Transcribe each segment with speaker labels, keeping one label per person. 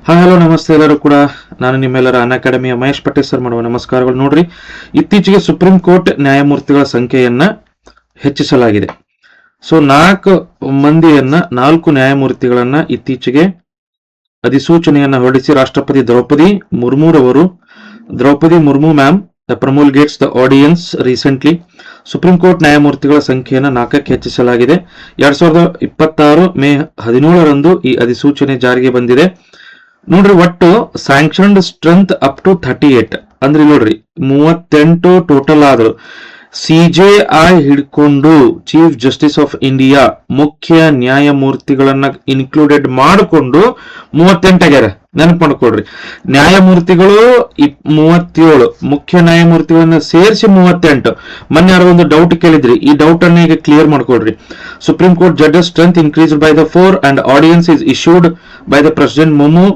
Speaker 1: Hello ನಮಸ್ತೆ ಎಲ್ಲರೂ ಕೂಡ. ನಾನು ನಿಮ್ಮೆಲ್ಲರ ಅನ್ ಅಕಾಡೆಮಿಯ ಮಹೇಶ್ ಪಟೇಲ್ ಸರ್ ಮಾಡುವ ನಮಸ್ಕಾರಗಳು. ನೋಡ್ರಿ, ಇತ್ತೀಚೆಗೆ ಸುಪ್ರೀಂ ಕೋರ್ಟ್ ನ್ಯಾಯಮೂರ್ತಿಗಳ ಸಂಖ್ಯೆಯನ್ನ ಹೆಚ್ಚಿಸಲಾಗಿದೆ. ಸೊ 4 ನ್ಯಾಯಮೂರ್ತಿಗಳನ್ನ ಇತ್ತೀಚೆಗೆ ಅಧಿಸೂಚನೆಯನ್ನ ಹೊರಡಿಸಿ ರಾಷ್ಟ್ರಪತಿ Droupadi Murmu ma'am promulgates the ordinance recently. Supreme Court ನ್ಯಾಯಮೂರ್ತಿಗಳ ಸಂಖ್ಯೆಯನ್ನು 4ಕ್ಕೆ ಹೆಚ್ಚಿಸಲಾಗಿದೆ. 2026 ಮೇ 17ರಂದು ಈ ಅಧಿಸೂಚನೆ ಜಾರಿಗೆ ಬಂದಿದೆ. ನೋಡ್ರಿ, ಒಟ್ಟು ಸ್ಯಾಂಕ್ಷನ್ಡ್ ಸ್ಟ್ರೆಂತ್ ಅಪ್ ಟು 38 ಅಂದ್ರೆ ನೋಡ್ರಿ 38 ಟೋಟಲ್ ಆದ್ರು. ಸಿಜೆಐ ಹಿಡ್ಕೊಂಡು ಚೀಫ್ ಜಸ್ಟಿಸ್ ಆಫ್ ಇಂಡಿಯಾ ಮುಖ್ಯ ನ್ಯಾಯಮೂರ್ತಿಗಳನ್ನ ಇನ್ಕ್ಲೂಡೆಡ್ ಮಾಡಿಕೊಂಡು 38 ಆಗ್ಯಾರ. ನೆನಪು ಮಾಡ್ಕೊಡ್ರಿ, ನ್ಯಾಯಮೂರ್ತಿಗಳು 37, ಮುಖ್ಯ ನ್ಯಾಯಮೂರ್ತಿಗಳನ್ನ ಸೇರಿಸಿ 38. ಮೊನ್ನೆ ಯಾರೋ ಒಂದು ಡೌಟ್ ಕೇಳಿದ್ರಿ, ಈ ಡೌಟ್ ಅನ್ನ ಈಗ ಕ್ಲಿಯರ್ ಮಾಡ್ಕೊಡ್ರಿ. Supreme Court judges strength increased by the 4 and ordinance is issued by the president ಮೊಮು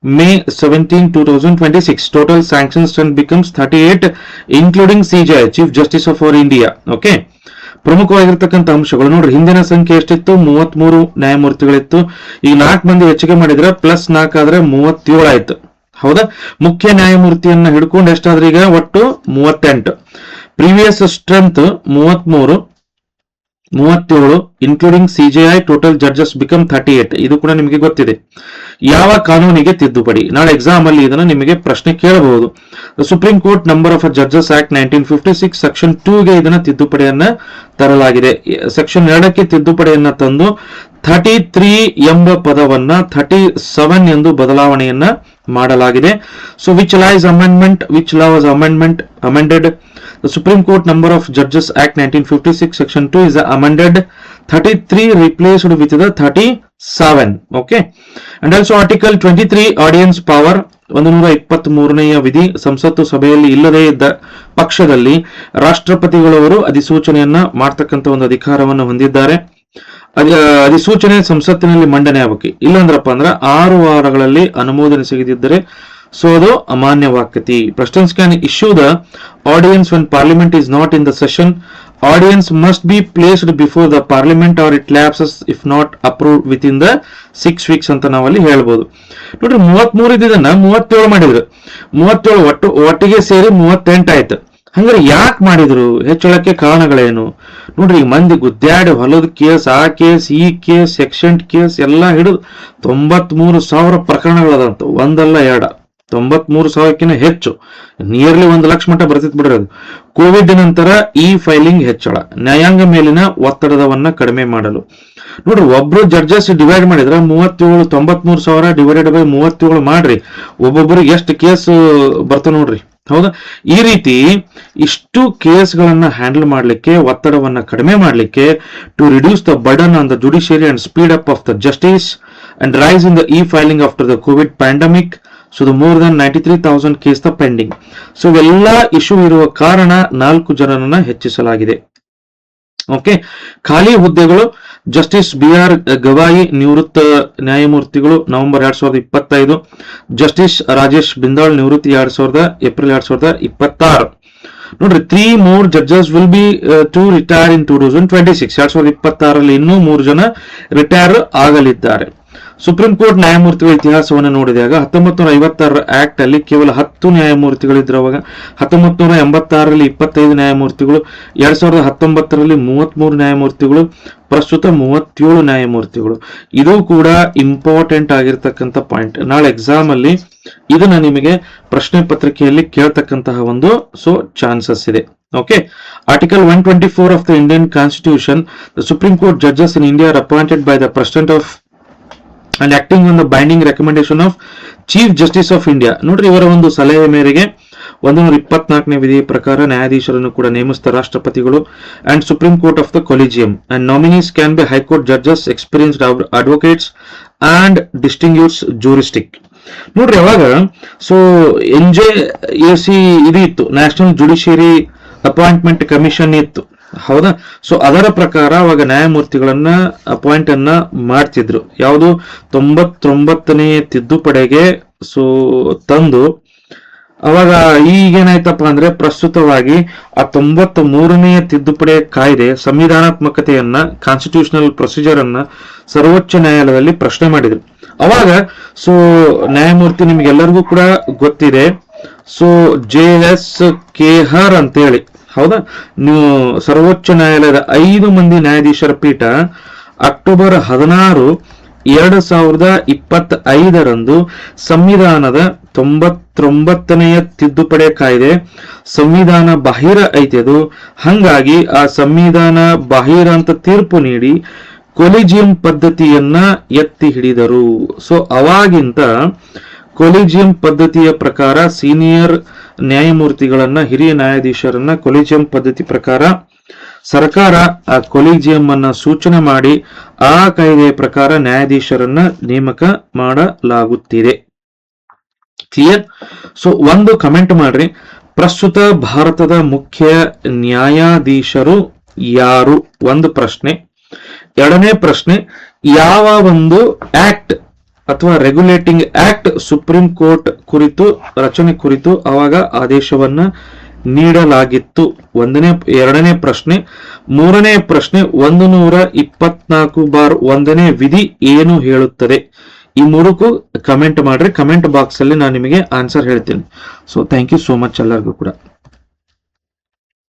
Speaker 1: May 17, 2026. Total sanction strength becomes 38, including CJI, Chief Justice of our India. Okay. ಪ್ರಮುಖವಾಗಿರ್ತಕ್ಕಂಥ ಅಂಶಗಳು ನೋಡ್ರಿ, ಹಿಂದಿನ ಸಂಖ್ಯೆ ಎಷ್ಟಿತ್ತು? 33 ನ್ಯಾಯಮೂರ್ತಿಗಳಿತ್ತು. ಈಗ 4 ಮಂದಿ ಹೆಚ್ಚಿಗೆ ಮಾಡಿದ್ರೆ ಪ್ಲಸ್ 4 ಆದ್ರೆ 37 ಆಯ್ತು. ಹೌದಾ? ಮುಖ್ಯ ನ್ಯಾಯಮೂರ್ತಿಯನ್ನ ಹಿಡ್ಕೊಂಡು ಎಷ್ಟಾದ್ರೆ ಈಗ ಒಟ್ಟು 38. Previous strength 37, including CJI total judges become 38. ಇದು ಕೂಡ ನಿಮಗೆ ಗೊತ್ತಿದೆ. ಯಾವ ಕಾನೂನಿಗೆ ತಿದ್ದುಪಡಿ? ನಾಳೆ ಎಕ್ಸಾಮ್ ಅಲ್ಲಿ ಇದನ್ನ ನಿಮಗೆ ಪ್ರಶ್ನೆ ಕೇಳಬಹುದು. Supreme Court Number of Judges Act 1956 section 2ಗೆ ಇದನ್ನ ತಿದ್ದುಪಡಿಯನ್ನ ತರಲಾಗಿದೆ. ಸೆಕ್ಷನ್ 2ಕ್ಕೆ ತಿದ್ದುಪಡಿಯನ್ನ ತಂದು 33 ಎಂಬ ಪದವನ್ನ 37 ಎಂದು ಬದಲಾವಣೆಯನ್ನ ಮಾಡಲಾಗಿದೆ. So which law was amended? The Supreme Court number of judges act 1956 section 2 is amended. 33 replaced with the 37. Okay. And also article 23 audience power 123ನೆಯ ವಿಧಿ, ಸಂಸತ್ತು ಸಭೆಯಲ್ಲಿ ಇಲ್ಲದೇ ಇದ್ದ ಪಕ್ಷದಲ್ಲಿ ರಾಷ್ಟ್ರಪತಿಗಳವರು ಅಧಿಸೂಚನೆಯನ್ನ ಮಾಡತಕ್ಕಂಥ ಒಂದು ಅಧಿಕಾರವನ್ನು ಹೊಂದಿದ್ದಾರೆ. ಅಧಿಸೂಚನೆ ಸಂಸತ್ತಿನಲ್ಲಿ ಮಂಡನೆ ಆಗಬೇಕು. ಇಲ್ಲಂದ್ರಪ್ಪ ಅಂದ್ರೆ 6 ವಾರಗಳಲ್ಲಿ ಅನುಮೋದನೆ ಸಿಗದಿದ್ದರೆ ಸೊ ಅದು ಅಮಾನ್ಯವಾಗ್ತತಿ. President can issue the audience when parliament is not in the session. Audience must be placed before the parliament or it lapses if not approved within the 6 weeks ಅಂತ ನಾವಲ್ಲಿ ಹೇಳ್ಬೋದು. ನೋಡ್ರಿ, 33 ಇದ್ದನ್ನ 37 ಮಾಡಿದ್ರು. 37 ಒಟ್ಟಿಗೆ ಸೇರಿ 38 ಆಯ್ತು. ಹಂಗಾರೆ ಯಾಕೆ ಮಾಡಿದ್ರು? ಹೆಚ್ಚಳಕ್ಕೆ ಕಾರಣಗಳೇನು? ನೋಡ್ರಿ, ಈಗ ಮಂದಿ ಗುದ್ದಾಡಿ ಹೊಲದ ಕೇಸ್, ಆ ಕೇಸ್, ಈ ಕೇಸ್, ಸೆಕ್ಷನ್ ಕೇಸ್ ಎಲ್ಲ ಹಿಡಿದು 93,000 ಪ್ರಕರಣಗಳದಂತ. ಒಂದಲ್ಲ ಎರಡ, 93,000ಕ್ಕಿಂತ ಹೆಚ್ಚು, ನಿಯರ್ಲಿ 1 ಲಕ್ಷ ಮಟ್ಟ ಬರ್ತಿತ್ ಬಿಡ್ರಿ ಅದು. ಕೋವಿಡ್ ನಂತರ ಈ ಫೈಲಿಂಗ್ ಹೆಚ್ಚಳ, ನ್ಯಾಯಾಂಗ ಮೇಲಿನ ಒತ್ತಡವನ್ನ ಕಡಿಮೆ ಮಾಡಲು. ನೋಡ್ರಿ, ಒಬ್ರು ಜಡ್ಜಸ್ ಡಿವೈಡ್ ಮಾಡಿದ್ರೆ 93,000 ಡಿವೈಡೆಡ್ ಬೈ 37 ಮಾಡ್ರಿ, ಒಬ್ಬೊಬ್ಬರಿಗೆ ಎಷ್ಟು ಕೇಸ್ ಬರ್ತಾವ ನೋಡ್ರಿ. ಹೌದಾ? ಈ ರೀತಿ ಇಷ್ಟು ಕೇಸ್ಗಳನ್ನ ಹ್ಯಾಂಡಲ್ ಮಾಡ್ಲಿಕ್ಕೆ, ಒತ್ತಡವನ್ನ ಕಡಿಮೆ ಮಾಡ್ಲಿಕ್ಕೆ, to reduce the burden on the judiciary and speed up of the justice and rise in the e filing after the COVID pandemic. So the more than 93,000 case the pending. So ಇವೆಲ್ಲ issue ಇರುವ ಕಾರಣ 4 ಜನರನ್ನ ಹೆಚ್ಚಿಸಲಾಗಿದೆ. Okay. ಖಾಲಿ ಹುದ್ದೆಗಳು: justice BR Gavai ನಿವೃತ್ತ ನ್ಯಾಯಮೂರ್ತಿಗಳು November 2025. Justice Rajesh ಬಿಂದಾಳ್ ನಿವೃತ್ತಿ ಏಪ್ರಿಲ್ 2026. ನೋಡ್ರಿ, 3 more judges will be to retire in 2026. 2026ರಲ್ಲಿ ಇನ್ನೂ 3 ಜನ ರಿಟೈರ್ ಆಗಲಿದ್ದಾರೆ. ಸುಪ್ರೀಂ ಕೋರ್ಟ್ ನ್ಯಾಯಮೂರ್ತಿಗಳ ಇತಿಹಾಸವನ್ನು ನೋಡಿದಾಗ 1956 ಆಕ್ಟ್ ಅಲ್ಲಿ ಕೇವಲ 10 ನ್ಯಾಯಮೂರ್ತಿಗಳಿದ್ರು. ಅವಾಗ 1986ರಲ್ಲಿ 25 ನ್ಯಾಯಮೂರ್ತಿಗಳು, 2019ರಲ್ಲಿ 33 ನ್ಯಾಯಮೂರ್ತಿಗಳು, ಪ್ರಸ್ತುತ 37 ನ್ಯಾಯಮೂರ್ತಿಗಳು. ಇದು ಕೂಡ ಇಂಪಾರ್ಟೆಂಟ್ ಆಗಿರ್ತಕ್ಕಂಥ ಪಾಯಿಂಟ್. ನಾಳೆ ಎಕ್ಸಾಮ್ ಅಲ್ಲಿ ಇದನ್ನ ನಿಮಗೆ ಪ್ರಶ್ನೆ ಪತ್ರಿಕೆಯಲ್ಲಿ ಕೇಳ್ತಕ್ಕಂತಹ ಒಂದು ಚಾನ್ಸಸ್ ಇದೆ. Okay. Article 124 of the Indian constitution, the supreme Court judges in India R appointed by the president of and acting on the binding recommendation of Chief Justice of India. ನೋಡ್ರಿ, ಇವರ ಒಂದು ಸಲಹೆ ಮೇರೆಗೆ 124ನೇ ವಿಧಿ ಪ್ರಕಾರ ನ್ಯಾಯಾಧೀಶರನ್ನು ಕೂಡ ನೇಮಿಸಿದ ರಾಷ್ಟ್ರಪತಿಗಳು and Supreme Court of the collegium. And nominees can be high court judges, experienced advocates and distinguished juristic. ನೋಡ್ರಿ, ಅವಾಗ NJAC ಇದು ಇತ್ತು, ನ್ಯಾಷನಲ್ ಜುಡಿಷಿಯರಿ ಅಪಾಯಿಂಟ್ಮೆಂಟ್ ಕಮಿಷನ್ ಇತ್ತು. ಹೌದಾ? ಸೊ ಅದರ ಪ್ರಕಾರ ಅವಾಗ ನ್ಯಾಯಮೂರ್ತಿಗಳನ್ನ ಅಪಾಯಿಂಟ್ ಅನ್ನ ಮಾಡ್ತಿದ್ರು. ಯಾವುದು? 99ನೇ ತಿದ್ದುಪಡಿಗೆ ತಂದು ಅವಾಗ ಈಗೇನಾಯ್ತಪ್ಪ ಅಂದ್ರೆ ಪ್ರಸ್ತುತವಾಗಿ ಆ 93ನೇ ತಿದ್ದುಪಡಿ ಕಾಯ್ದೆ ಸಂವಿಧಾನಾತ್ಮಕತೆಯನ್ನ, ಕಾನ್ಸ್ಟಿಟ್ಯೂಷನಲ್ ಪ್ರೊಸೀಜರ್ ಅನ್ನ ಸರ್ವೋಚ್ಚ ನ್ಯಾಯಾಲಯದಲ್ಲಿ ಪ್ರಶ್ನೆ ಮಾಡಿದ್ರು. ಅವಾಗ ಸೊ ನ್ಯಾಯಮೂರ್ತಿ ನಿಮ್ಗೆಲ್ಲರಿಗೂ ಕೂಡ ಗೊತ್ತಿದೆ, ಸೊ JS ಖೇಹರ್ ಅಂತೇಳಿ, ಹೌದಾ, ನೀವು ಸರ್ವೋಚ್ಚ ನ್ಯಾಯಾಲಯದ 5 ಮಂದಿ ನ್ಯಾಯಾಧೀಶರ ಪೀಠ ಅಕ್ಟೋಬರ್ 16, 2025 ಸಂವಿಧಾನದ 99ನೆಯ ತಿದ್ದುಪಡಿ ಕಾಯ್ದೆ ಸಂವಿಧಾನ ಬಾಹಿರ ಐತಿ ಅದು, ಹಂಗಾಗಿ ಆ ಸಂವಿಧಾನ ಬಾಹಿರ ಅಂತ ತೀರ್ಪು ನೀಡಿ ಕೊಲಿಜಿಯಂ ಪದ್ಧತಿಯನ್ನ ಎತ್ತಿ ಹಿಡಿದರು. ಸೊ ಅವಾಗಿಂತ ಕೊಲಿಜಿಯಂ ಪದ್ಧತಿಯ ಪ್ರಕಾರ ಸೀನಿಯರ್ ನ್ಯಾಯಮೂರ್ತಿಗಳನ್ನ, ಹಿರಿಯ ನ್ಯಾಯಾಧೀಶರನ್ನ ಕೊಲಿಜಿಯಂ ಪದ್ಧತಿ ಪ್ರಕಾರ ಸರ್ಕಾರ ಆ ಕೊಲಿಜಿಯಂ ಅನ್ನ ಸೂಚನೆ ಮಾಡಿ ಆ ಕಾಯ್ದೆಯ ಪ್ರಕಾರ ನ್ಯಾಯಾಧೀಶರನ್ನ ನೇಮಕ ಮಾಡಲಾಗುತ್ತಿದೆ. ಕ್ಲಿಯರ್? ಸೊ ಒಂದು ಕಮೆಂಟ್ ಮಾಡ್ರಿ, ಪ್ರಸ್ತುತ ಭಾರತದ ಮುಖ್ಯ ನ್ಯಾಯಾಧೀಶರು ಯಾರು? ಒಂದು ಪ್ರಶ್ನೆ. ಎರಡನೇ ಪ್ರಶ್ನೆ, ಯಾವ ಒಂದು ಆಕ್ಟ್ ಅಥವಾ ರೆಗ್ಯುಲೇಟಿಂಗ್ ಆಕ್ಟ್ ಸುಪ್ರೀಂ ಕೋರ್ಟ್ ಕುರಿತು ರಚನೆ ಕುರಿತು ಅವಾಗ ಆದೇಶವನ್ನ ನೀಡಲಾಗಿತ್ತು? ಎರಡನೇ ಪ್ರಶ್ನೆ. ಮೂರನೇ ಪ್ರಶ್ನೆ, 124/1ನೇ ವಿಧಿ ಏನು ಹೇಳುತ್ತದೆ? ಈ ಮೂರಕ್ಕೂ ಕಮೆಂಟ್ ಮಾಡ್ರಿ. ಕಮೆಂಟ್ ಬಾಕ್ಸ್ ಅಲ್ಲಿ ನಾನು ನಿಮಗೆ ಆನ್ಸರ್ ಹೇಳ್ತೀನಿ. So thank you so much ಎಲ್ಲರಿಗೂ ಕೂಡ.